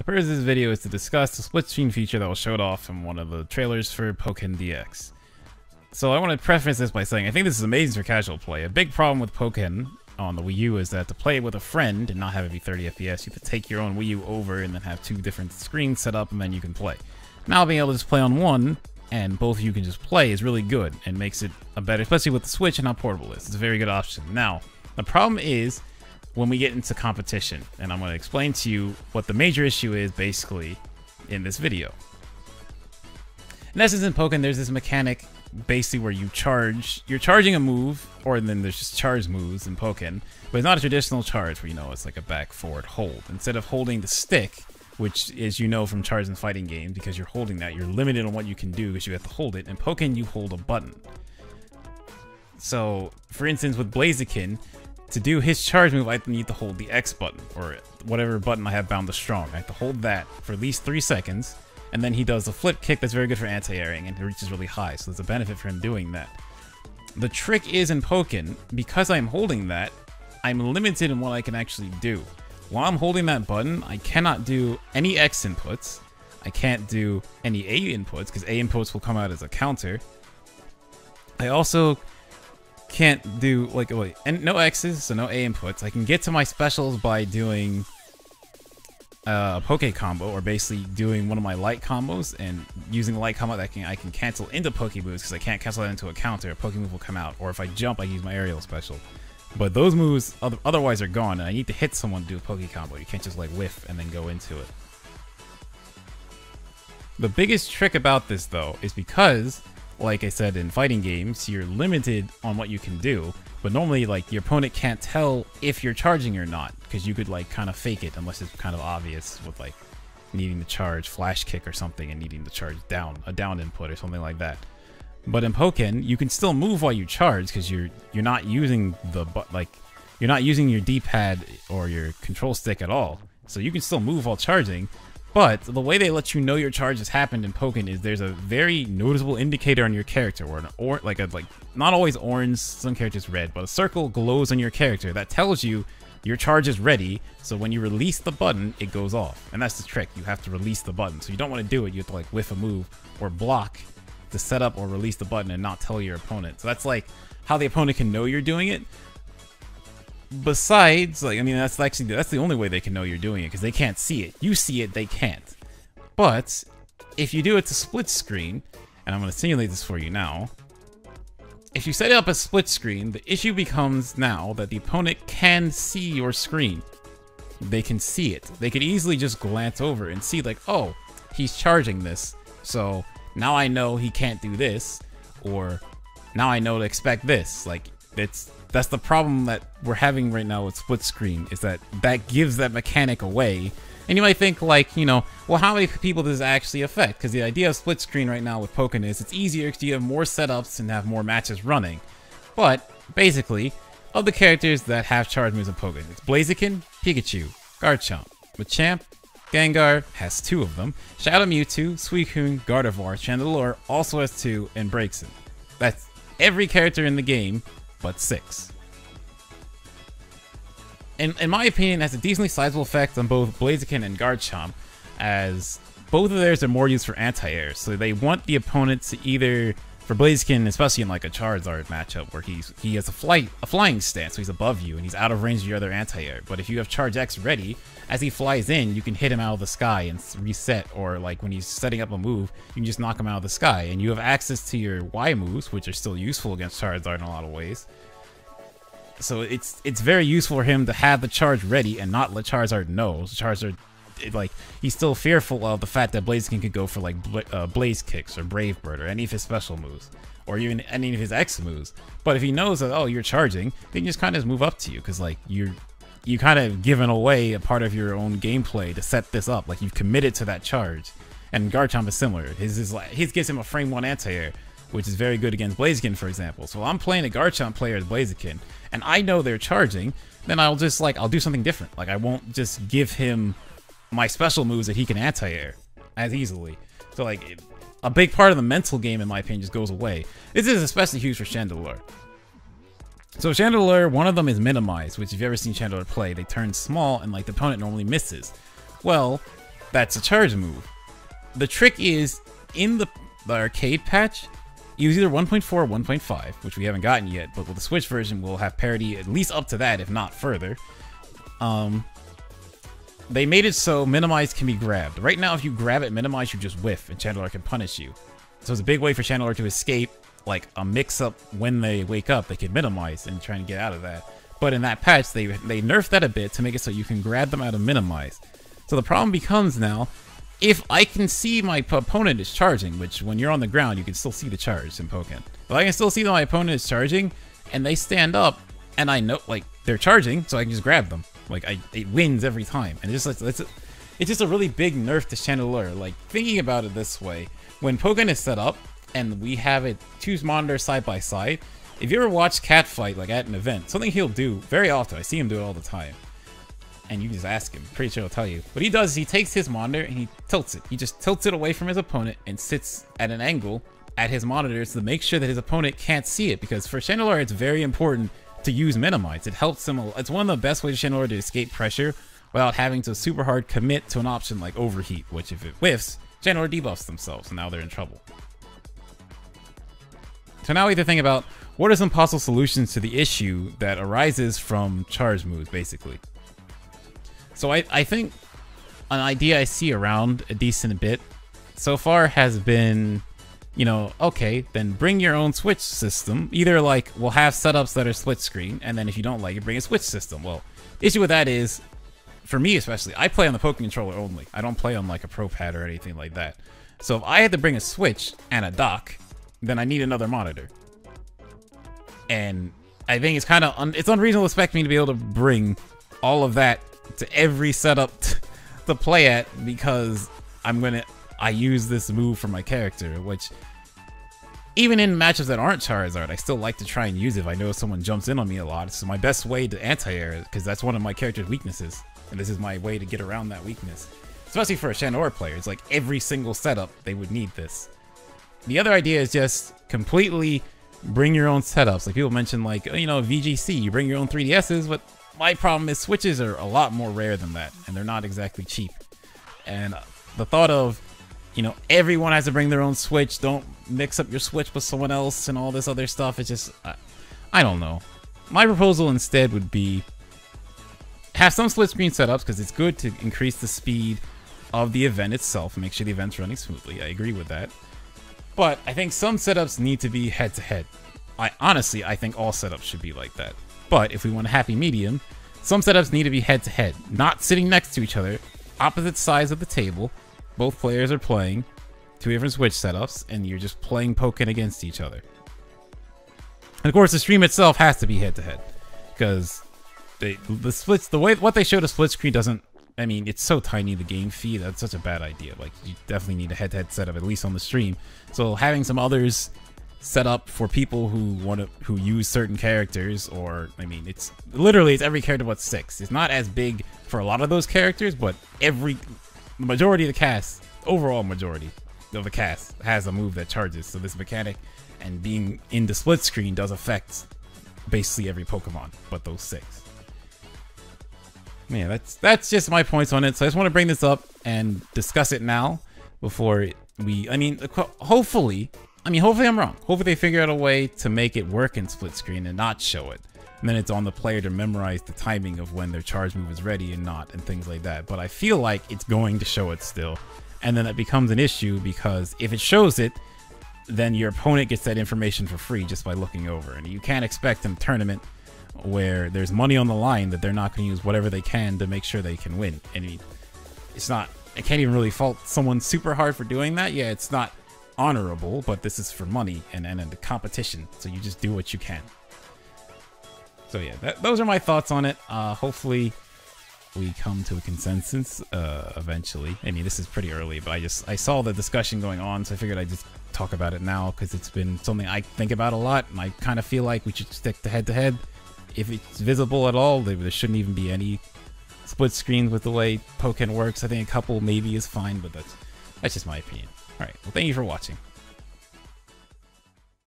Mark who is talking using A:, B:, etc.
A: purpose of this video is to discuss the split screen feature that was showed off in one of the trailers for Pokken DX. So I want to preface this by saying I think this is amazing for casual play. A big problem with Pokken on the Wii U is that to play it with a friend and not have it be 30 FPS, you have to take your own Wii U over and then have two different screens set up and then you can play. Now being able to just play on one and both of you can just play is really good and makes it a better, especially with the Switch and how portable it is. It's a very good option. Now, the problem is when we get into competition, and I'm going to explain to you what the major issue is basically in this video. In essence, in Pokken, there's this mechanic basically where you're charging a move, or then there's just charge moves in Pokken, but it's not a traditional charge where, you know, it's like a back forward hold. Instead of holding the stick, which is, you know, from charge and fighting games, because you're holding that, you're limited on what you can do because you have to hold it. In Pokken, you hold a button. So, for instance, with Blaziken, to do his charge move, I need to hold the X button, or whatever button I have bound to strong. I have to hold that for at least 3 seconds, and then he does a flip kick that's very good for anti-airing, and it reaches really high, so there's a benefit for him doing that. The trick is in Pokken, because I'm holding that, I'm limited in what I can actually do. While I'm holding that button, I cannot do any X inputs, I can't do any A inputs, because A inputs will come out as a counter. I also can't do, like, and no X's, so no A inputs. I can get to my specials by doing a Poke combo, or basically doing one of my light combos, and using the light combo that I can cancel into Poke moves, because I can't cancel that into a counter. A Poke move will come out, or if I jump, I use my aerial special. But those moves otherwise are gone, and I need to hit someone to do a Poke combo. You can't just, like, whiff and then go into it. The biggest trick about this, though, is because, like I said, in fighting games, you're limited on what you can do, but normally, like, your opponent can't tell if you're charging or not, because you could, like, kind of fake it, unless it's kind of obvious with, like, needing to charge flash kick or something and needing to charge down, a down input or something like that. But in Pokken, you can still move while you charge, because you're not using you're not using your D-pad or your control stick at all, so you can still move while charging. But the way they let you know your charge has happened in Pokken is there's a very noticeable indicator on your character, or not always orange, some characters red, but a circle glows on your character that tells you your charge is ready. So when you release the button, it goes off, and that's the trick. You have to release the button. So you don't want to do it. You have to, like, whiff a move or block to set up or release the button and not tell your opponent. So that's like how the opponent can know you're doing it. Besides, like, I mean, that's the only way they can know you're doing it, because they can't see it. You see it, they can't. But if you do it to split screen, and I'm going to simulate this for you now. If you set it up as split screen, the issue becomes now that the opponent can see your screen. They can see it. They could easily just glance over and see, like, oh, he's charging this, so now I know he can't do this, or now I know to expect this. Like, that's the problem that we're having right now with split screen, is that gives that mechanic away. And you might think, like, you know, well, how many people does it actually affect? Because the idea of split screen right now with Pokken is it's easier because you have more setups and have more matches running. But basically, of the characters that have charge moves in Pokken, it's Blaziken, Pikachu, Garchomp, Machamp, Gengar has 2 of them, Shadow Mewtwo, Suicune, Gardevoir, Chandelure also has 2, and Braixen. That's every character in the game but 6. In my opinion, it has a decently sizable effect on both Blaziken and Garchomp, as both of theirs are more used for anti-air. So they want the opponent to either, for Blaziken, especially in like a Charizard matchup where he has a flying stance, so he's above you and he's out of range of your other anti-air. But if you have Charge X ready, as he flies in, you can hit him out of the sky and reset, or like when he's setting up a move, you can just knock him out of the sky. And you have access to your Y moves, which are still useful against Charizard in a lot of ways. So it's very useful for him to have the charge ready and not let Charizard know. Charizard, he's still fearful of the fact that Blaziken could go for like Blaze Kicks or Brave Bird or any of his special moves, or even any of his X moves. But if he knows that, oh, you're charging, then he just kind of move up to you, because like you kind of given away a part of your own gameplay to set this up. Like, you've committed to that charge. And Garchomp is similar. His gives him a frame 1 anti-air, which is very good against Blaziken, for example. So I'm playing a Garchomp player as Blaziken, and I know they're charging, then I'll just, like, I'll do something different. Like, I won't just give him my special moves that he can anti-air as easily. So, like, a big part of the mental game, in my opinion, just goes away. This is especially huge for Chandelure. So Chandelure, one of them is minimized, which if you've ever seen Chandelure play, they turn small and like the opponent normally misses. Well, that's a charge move. The trick is, in the arcade patch, use either 1.4 or 1.5, which we haven't gotten yet, but with the Switch version, we'll have parity at least up to that, if not further. They made it so Minimize can be grabbed. Right now, if you grab it Minimize, you just whiff, and Channeler can punish you. So it's a big way for Channeler to escape, like a mix-up when they wake up. They can Minimize and try and get out of that. But in that patch, they nerfed that a bit to make it so you can grab them out of Minimize. So the problem becomes now, if I can see my opponent is charging, which when you're on the ground, you can still see the charge in Pokken. But I can still see that my opponent is charging, and they stand up, and I know, like, they're charging, so I can just grab them. Like, it wins every time. And it's just a really big nerf to Channeler. Like, thinking about it this way, when Pokken is set up, and we have it two monitors side by side, if you ever watch Catfight, like, at an event, something he'll do very often, I see him do it all the time, and you can just ask him, pretty sure he'll tell you. What he does is he takes his monitor and he tilts it. He just tilts it away from his opponent and sits at an angle at his monitors to make sure that his opponent can't see it, because for Channeler, it's very important to use Minimize. It helps him. It's one of the best ways for Channeler to escape pressure without having to super hard commit to an option like Overheat, which if it whiffs, Channeler debuffs themselves, and now they're in trouble. So now we have to think about what are some possible solutions to the issue that arises from charge moves, basically. So I think an idea I see around a decent bit so far has been, you know, okay, then bring your own Switch system. Either like, we'll have setups that are split screen, and then if you don't like it, bring a Switch system. Well, issue with that is, for me especially, I play on the Pokken controller only. I don't play on like a Pro Pad or anything like that. So if I had to bring a Switch and a dock, then I need another monitor. And I think it's kind of it's unreasonable to expect me to be able to bring all of that to every setup to play at, because I use this move for my character, which even in matchups that aren't Charizard, I still like to try and use it if I know someone jumps in on me a lot. It's my best way to anti-air it, because that's one of my character's weaknesses, and this is my way to get around that weakness. Especially for a Channeler player, it's like every single setup they would need this. The other idea is just completely bring your own setups. Like people mention, like, you know, VGC, you bring your own 3DSs, but my problem is Switches are a lot more rare than that, and they're not exactly cheap. And the thought of, you know, everyone has to bring their own Switch, don't mix up your Switch with someone else and all this other stuff, it's just, I don't know. My proposal instead would be have some split screen setups, because it's good to increase the speed of the event itself and make sure the event's running smoothly. I agree with that. But I think some setups need to be head-to-head. Honestly, I think all setups should be like that. But if we want a happy medium, some setups need to be head-to-head, not sitting next to each other, opposite sides of the table. Both players are playing two different Switch setups, and you're just playing Pokken against each other. And of course, the stream itself has to be head-to-head, because what they showed a split screen doesn't. I mean, it's so tiny, the game feed, that's such a bad idea. Like, you definitely need a head-to-head setup, at least on the stream. So having some others set up for people who use certain characters, or, I mean, it's every character but 6. It's not as big for a lot of those characters, but the majority of the cast, overall majority of the cast, has a move that charges. So this mechanic and being in the split screen does affect basically every Pokemon but those 6. Yeah, that's just my points on it. So I just want to bring this up and discuss it now before hopefully I'm wrong. Hopefully they figure out a way to make it work in split screen and not show it. And then it's on the player to memorize the timing of when their charge move is ready and not, and things like that. But I feel like it's going to show it still. And then that becomes an issue, because if it shows it, then your opponent gets that information for free just by looking over. And you can't expect in a tournament where there's money on the line that they're not going to use whatever they can to make sure they can win. And it's not, I can't even really fault someone super hard for doing that. Yeah, it's not honorable, but this is for money and the competition, so you just do what you can. So yeah, those are my thoughts on it. Hopefully we come to a consensus eventually. I mean, this is pretty early, but I saw the discussion going on, so I figured I'd just talk about it now, because it's been something I think about a lot, and I kind of feel like we should stick to head-to-head. If it's visible at all, there shouldn't even be any split screens with the way Pokken works. I think a couple maybe is fine, but that's just my opinion. Alright, well, thank you for watching.